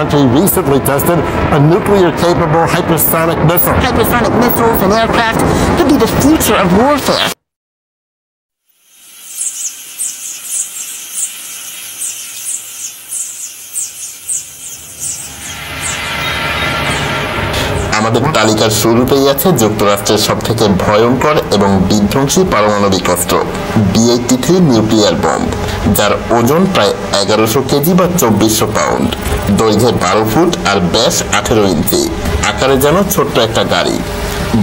country recently tested a nuclear-capable hypersonic missile. Hypersonic missiles and aircraft could be the future of warfare. আমাদের তালিকার শুরুতেই আছে যুক্তরাষ্ট্রের সবথেকে ভয়ঙ্কর এবং বিধ্বংসী পারমাণবিক অস্ত্র B-83 নিউক্লিয়ার বম্ব, যার ওজন প্রায় 1100 কেজি বা 2400 পাউন্ড, দৈর্ঘ্যে 12 ফুট আর ব্যাস 18 ইঞ্চি, আকারে যেন ছোট্ট একটা গাড়ি।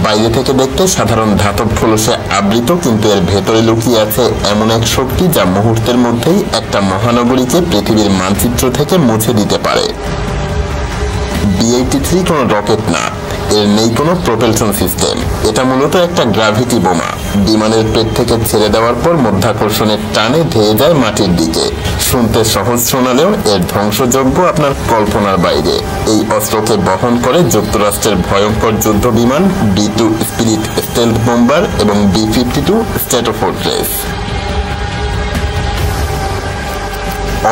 বাইরে থেকে দেখতে সাধারণ ধাতব খোলসে আবৃত, কিন্তু এর ভেতরে লুকিয়ে আছে এমন এক শক্তি যা মুহূর্তের মধ্যেই একটা মহানগরীকে পৃথিবীর মানচিত্র থেকে মুছে দিতে পারে। B-83 কোনো রকেট না, এর নেই কোনো প্রোপেলশন সিস্টেম। এটা মূলত একটা গ্র্যাভিটি বোমা। বিমানের পেট থেকে ছেড়ে দেওয়ার পর মধ্যাকর্ষণের টানে ধেয়ে যায় মাটির দিকে। শুনতে সহজ শোনালেও এর ধ্বংসযজ্ঞ আপনার কল্পনার বাইরে। এই অস্ত্রকে বহন করে যুক্তরাষ্ট্রের ভয়ঙ্কর যুদ্ধ বিমান B-2 স্পিরিট স্টেলথ বোম্বার এবং B-52 স্ট্র্যাটোফোর্ট্রেস।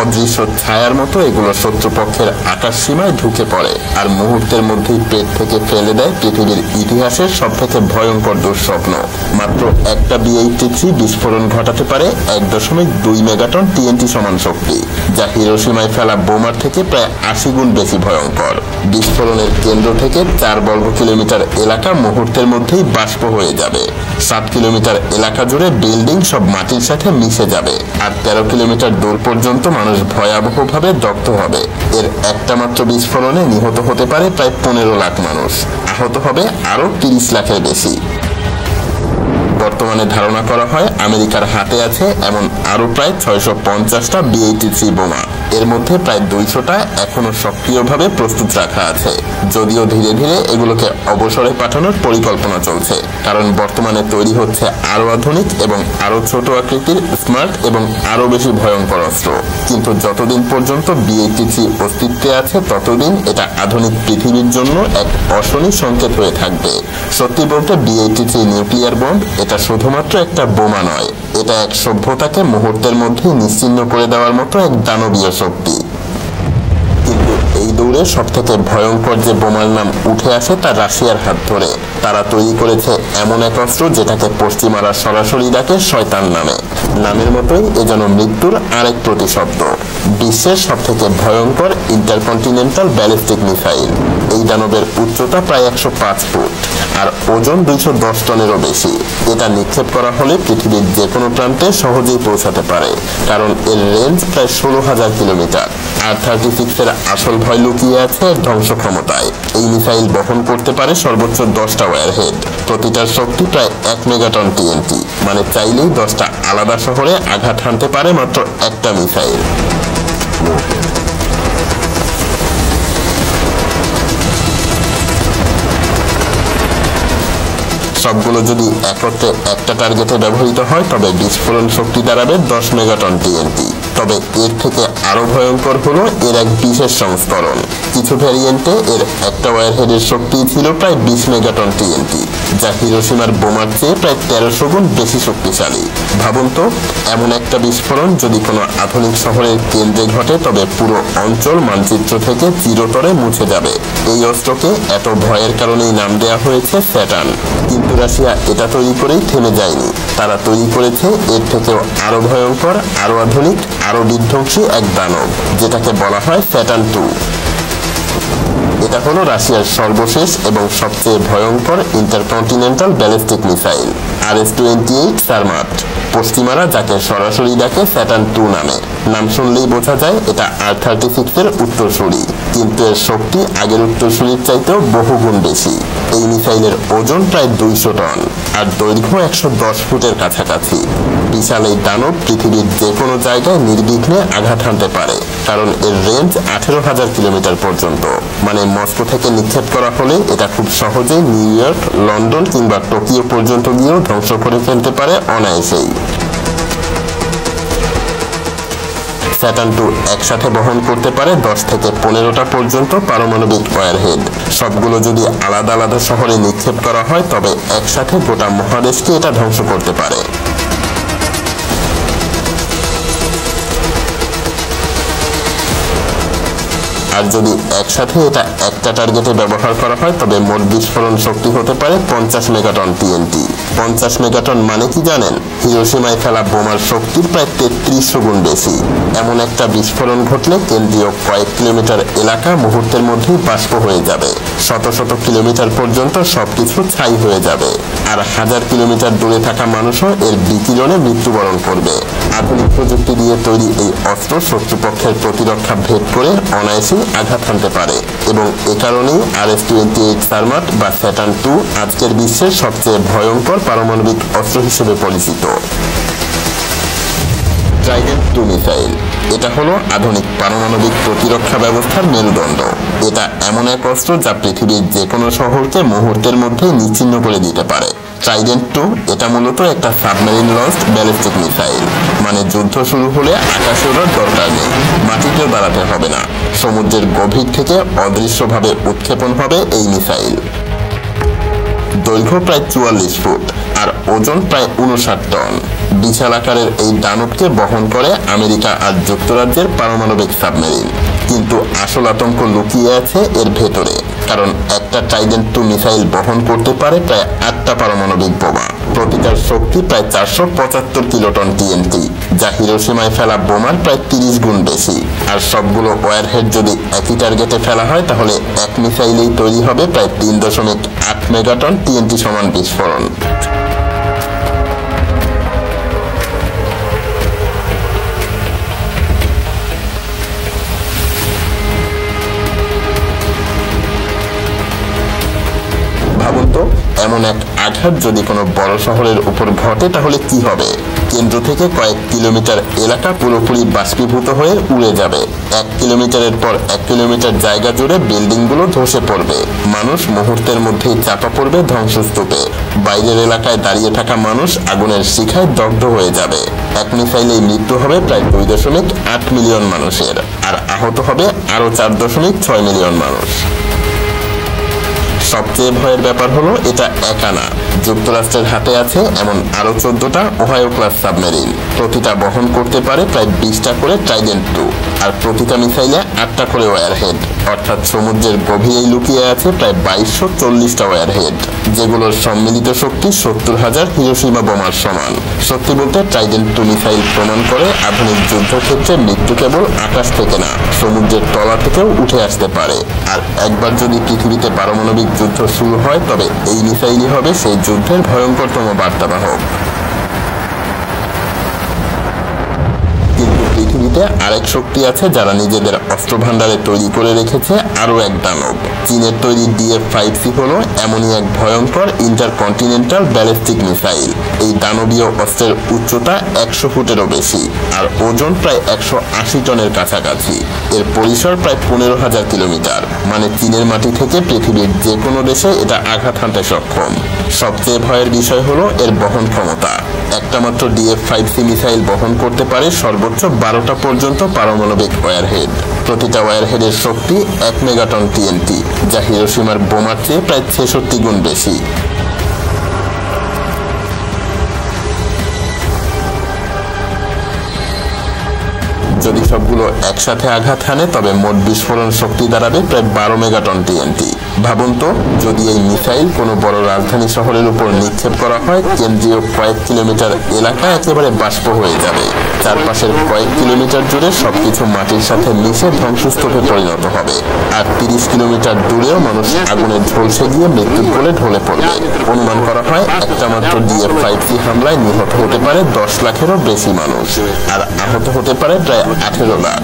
অদৃশ্য ছায়ার মতো এগুলো শত্রুপক্ষের আকাশ সীমায় ঢুকে পড়ে আর মুহূর্তের মধ্যেই পেট থেকে ফেলে দেয় পৃথিবীর ইতিহাসের সবথেকে ভয়ঙ্কর দুঃস্বপ্ন। মাত্র একটা B-83 বিস্ফোরণ ঘটাতে পারে 1.2 মেগাটন TNT সমান শক্তি, যা হিরোশিমায় ফেলা বোমার থেকে প্রায় 80 গুণ বেশি ভয়ঙ্কর। বিস্ফোরণের কেন্দ্র থেকে 4 বর্গ কিলোমিটার এলাকা মুহূর্তের মধ্যেই বাষ্প হয়ে যাবে। 7 কিলোমিটার এলাকা জুড়ে বিল্ডিং সব মাটির সাথে মিশে যাবে, আর 13 কিলোমিটার দূর পর্যন্ত মানুষ ভয়াবহভাবে দগ্ধ হবে। এর একটা মাত্র বিস্ফোরণে নিহত হতে পারে প্রায় 15 লাখ মানুষ, আহত হবে আরো 30 লাখের বেশি। বর্তমানে ধারণা করা হয় আমেরিকার হাতে আছে এমন আরো প্রায় 650টা B-83 বোমা। এর মধ্যে প্রায় 200টা এখনো সক্রিয়ভাবে প্রস্তুত রাখা আছে, যদিও ধীরে ধীরে এগুলোকে অবসরে পাঠানোর পরিকল্পনা চলছে, কারণ বর্তমানে তৈরি হচ্ছে আরো আধুনিক এবং আরো ছোট আকৃতির স্মার্ট এবং আরো বেশি ভয়ঙ্কর অস্ত্র। কিন্তু যতদিন পর্যন্ত B-83 অস্তিত্বে আছে ততদিন এটা আধুনিক পৃথিবীর জন্য এক অশনি সংকেত হয়ে থাকবে। সত্যি বলতে B-83 নিউক্লিয়ার বম্ব এটা শুধুমাত্র একটা বোমা নয়, এটা এক সভ্যতাকে মুহূর্তের মধ্যে নিশ্চিহ্ন করে দেওয়ার মতো এক দানবীয় শক্তি। কিন্তু এই দৌড়ে সবথেকে ভয়ঙ্কর যে বোমার নাম উঠে আসে তা রাশিয়ার হাত ধরে। তারা তৈরি করেছে এমন এক অস্ত্র যেটাকে পশ্চিমারা সরাসরি ডাকে শয়তান নামে। নামের মতোই এ যেন মৃত্যুর আরেক প্রতিশব্দ। বিশ্বের সবথেকে ভয়ঙ্কর ইন্টারকন্টিনেন্টাল ব্যালিস্টিক মিসাইল। এই দানবের উচ্চতা প্রায় 105 ফুট আর ওজন 210 টনেরও বেশি। এটা নিক্ষেপ করা হলে পৃথিবীর যে কোনো প্রান্তে সহজেই পৌঁছাতে পারে, কারণ এর রেঞ্জ প্রায় 16,000 কিলোমিটার। R-36 এর আসল ভয় লুকিয়ে আছে ধ্বংস ক্ষমতায়। এই মিসাইল বহন করতে পারে সর্বোচ্চ 10টা ওয়ারহেড, প্রতিটার শক্তি প্রায় 1 মেগাটন TNT, মানে চাইলেই 10টা আলাদা শহরে আঘাত হানতে পারে মাত্র একটা মিসাইল। সবগুলো যদি একত্রে একটা টার্গেটে ব্যবহৃত হয় তবে বিস্ফোরণ শক্তি দাঁড়াবে 10 মেগাটন TNT। তবে এর থেকে আরো ভয়ঙ্কর হলো এর এক বিশেষ সংস্করণ। কিছু ভ্যারিয়েন্টে এর একটা ওয়ারহেডের শক্তি ছিল প্রায় 20 মেগাটন TNT, যা হিরোশিমার বোমার চেয়ে প্রায় 1300 গুণ বেশি শক্তিশালী। ভাবুন তো, এমন একটা বিস্ফোরণ যদি কোনো আধুনিক শহরের কেন্দ্রে ঘটে তবে পুরো অঞ্চল মানচিত্র থেকে চিরতরে মুছে যাবে। এই অস্ত্রকে এত ভয়ের কারণেই নাম দেওয়া হয়েছে স্যাটার্ন। কিন্তু রাশিয়া এটা তৈরি করেই থেমে যায়নি। তারা তৈরি করেছে এর থেকেও আরো ভয়ঙ্কর, আরো আধুনিক, আরো বিধ্বংসী এক দানব, যেটাকে বলা হয় স্যাটার্ন 2। এটা হলো রাশিয়ার সর্বশেষ এবং সবচেয়ে ভয়ঙ্কর intercontinental ballistic missile RS-28 Sarmat. পশ্চিমারা যাকে সরাসরি ডাকে স্যাটার্ন 2 নামে। নাম শুনলেই বোঝা যায় এটা R-36 এর উত্তরসূরি, কিন্তু এর শক্তি আগের উত্তরসূরির চাইতেও বহুগুণ বেশি। এই মিসাইলের ওজন প্রায় 200 টন আর দৈর্ঘ্য 110 ফুটের কাছাকাছি। বিশাল এই দানব পৃথিবীর যে কোনো জায়গায় নির্বিঘ্নে আঘাত হানতে পারে, কারণ এর রেঞ্জ 18,000 কিলোমিটার পর্যন্ত। মানে মস্কো থেকে নিক্ষেপ করা হলে এটা খুব সহজেই নিউ ইয়র্ক, লন্ডন কিংবা টোকিও পর্যন্ত গিয়েও ধ্বংস করে ফেলতে পারে অনায়াসেই। স্যাটার্ন 2 একসাথে বহন করতে পারে 10 থেকে 15টা পর্যন্ত পারমাণবিক ওয়ারহেড। সবগুলো যদি আলাদা আলাদা শহরে নিক্ষেপ করা হয় তবে একসাথে গোটা মহাদেশকে এটা ধ্বংস করতে পারে। আর যদি একসাথে এটা একটা টার্গেটে ব্যবহার করা হয় তবে মোট বিস্ফোরণ শক্তি হতে পারে 50 মেগাটন টিএনটি। 50 মেগাটন মানে কি জানেন? হিরোশিমায় ফেলা বোমার শক্তির প্রায় 3300 গুণ বেশি। এমন একটা বিস্ফোরণ ঘটলে কেন্দ্রীয় কয়েক কিলোমিটার এলাকা মুহূর্তের মধ্যেই বাষ্প হয়ে যাবে। শত শত কিলোমিটার পর্যন্ত সবকিছু ছাই হয়ে যাবে, আর হাজার কিলোমিটার দূরে থাকা মানুষও এর বিকিরণে মৃত্যুবরণ করবে। আধুনিক প্রযুক্তি দিয়ে তৈরি এই অস্ত্র শত্রুপক্ষের প্রতিরক্ষা ভেদ করে অনায়াসেই আঘাত হানতে পারে এবং এ কারণেই RS-28 সারমাট বা স্যাটার্ন II আজকের বিশ্বের সবচেয়ে ভয়ঙ্কর পারমাণবিক অস্ত্র হিসেবে পরিচিত। ট্রাইডেন্ট II মিসাইল, এটা হলো আধুনিক পারমাণবিক প্রতিরক্ষা ব্যবস্থার মেরুদণ্ড। এটা এমন এক অস্ত্র যা পৃথিবীর যে কোনো শহরকে মুহূর্তের মধ্যে নিশ্চিহ্ন করে দিতে পারে। ট্রাইডেন্ট II এটা মূলত একটা সাবমেরিন লঞ্চড ব্যালিস্টিক মিসাইল, মানে যুদ্ধ শুরু হলে আকাশে ওড়ার দরকার নেই, মাটিতেও দাঁড়াতে হবে না, সমুদ্রের গভীর থেকে অদৃশ্যভাবে উৎক্ষেপণ হবে এই মিসাইল। দৈর্ঘ্য প্রায় 44 ফুট আর ওজন প্রায় 59 টন। বিশাল আকারের এই দানবকে বহন করে আমেরিকা আর যুক্তরাজ্যের পারমাণবিক সাবমেরিন। কিন্তু আসল আতঙ্ক লুকিয়ে আছে এর ভেতরে, কারণ একটা ট্রাইডেন্ট II মিসাইল বহন করতে পারে প্রায় 8টা পারমাণবিক বোমা। প্রতিটার শক্তি প্রায় 475 কিলোটন টিএনটি, যা হিরোশিমায় ফেলা বোমার প্রায় 30 গুণ বেশি। আর সবগুলো ওয়ারহেড যদি একই টার্গেটে ফেলা হয় তাহলে এক মিসাইলেই তৈরি হবে প্রায় 3.8 মেগাটন টিএনটি সমান বিস্ফোরণ। ভাবুন তো, এমন এক আঘাত যদি কোনো বড় শহরের উপর ঘটে তাহলে কি হবে? কেন্দ্র থেকে কয়েক কিলোমিটার এলাকা পুরোপুরি বাষ্পীভূত হয়ে উড়ে যাবে। 1 কিলোমিটারের পর 1 কিলোমিটার জায়গা জুড়ে বিল্ডিংগুলো ধসে পড়বে, মানুষ মুহূর্তের মধ্যেই চাপা পড়বে ধ্বংসস্তূপে। বাইরের এলাকায় দাঁড়িয়ে থাকা মানুষ আগুনের শিখায় দগ্ধ হয়ে যাবে। এক মিসাইলেই মৃত্যু হবে প্রায় 2.8 মিলিয়ন মানুষের, আর আহত হবে আরো 4.6 মিলিয়ন মানুষ। সবচেয়ে ভয়ের ব্যাপার হলো এটা একা না, যুক্তরাষ্ট্রের হাতে আছে এমন আরো 14টা ওহাইও ক্লাস সাবমেরিন। প্রতিটা বহন করতে পারে প্রায় 20টা করে ট্রাইডেন্ট II, আর প্রতিটা মিসাইলে 8টা করে ওয়ারহেড। অর্থাৎ সমুদ্রের গভীরেই লুকিয়ে আছে প্রায় 2240টা ওয়ারহেড, যেগুলোর সম্মিলিত শক্তি 70,000 হিরোশিমা বোমার সমান। সত্যি বলতে ট্রাইডেন্ট II মিসাইল প্রমাণ করে আধুনিক যুদ্ধক্ষেত্রে মৃত্যু কেবল আকাশ থেকে না, সমুদ্রের তলা থেকেও উঠে আসতে পারে। আর একবার যদি পৃথিবীতে পারমাণবিক যুদ্ধ শুরু হয় তবে এই মিসাইলই হবে সেই যুদ্ধের ভয়ঙ্করতম বার্তাবাহক। কিন্তু পৃথিবীতে আরেক শক্তি আছে যারা নিজেদের অস্ত্র ভান্ডারে তৈরি করে রেখেছে আরো এক দানব। চীনের তৈরি DF-5C হলো এমনই এক ভয়ঙ্কর ইন্টারকন্টিনেন্টাল ব্যালিস্টিক মিসাইল। এই দানবীয় অস্ত্রের উচ্চতা 100 ফুটেরও বেশি আর ওজন প্রায় 180 টনের কাছাকাছি। এর পরিসর প্রায় 15,000 কিলোমিটার, মানে চীনের মাটি থেকে পৃথিবীর যে কোনো দেশে এটা আঘাত হানতে সক্ষম। সবচেয়ে ভয়ের বিষয় হলো এর বহন ক্ষমতা। একটা মাত্র DF-5C মিসাইল বহন করতে পারে সর্বোচ্চ 12টা পর্যন্ত পারমাণবিক ওয়ারহেড। প্রতিটা ওয়ারহেডের শক্তি 1 মেগাটন টিএনটি, যা হিরোশিমার বোমার চেয়ে প্রায় 66 গুণ বেশি। যদি সবগুলো একসাথে আঘাত হানে তবে মোট বিস্ফোরণ শক্তি দাঁড়াবে প্রায় 12 মেগাটন টিএনটি। ভাবুন তো, যদি এই মিসাইল কোনো বড় রাজধানী শহরের উপর নিক্ষেপ করা হয়, কেন্দ্রীয় কয়েক কিলোমিটার এলাকা একেবারে বাষ্প হয়ে যাবে। চারপাশের কয়েক কিলোমিটার জুড়ে সবকিছু মাটির সাথে মিশে ধ্বংসস্তূপে পরিণত হবে, আর 30 কিলোমিটার দূরেও মানুষ আগুনে ঝলসে গিয়ে মৃত্যুর কোলে ঢলে পড়বে। অনুমান করা হয় একটা মাত্র DF-5C হামলায় নিহত হতে পারে 10 লাখেরও বেশি মানুষ, আর আহত হতে পারে প্রায় 18 লাখ।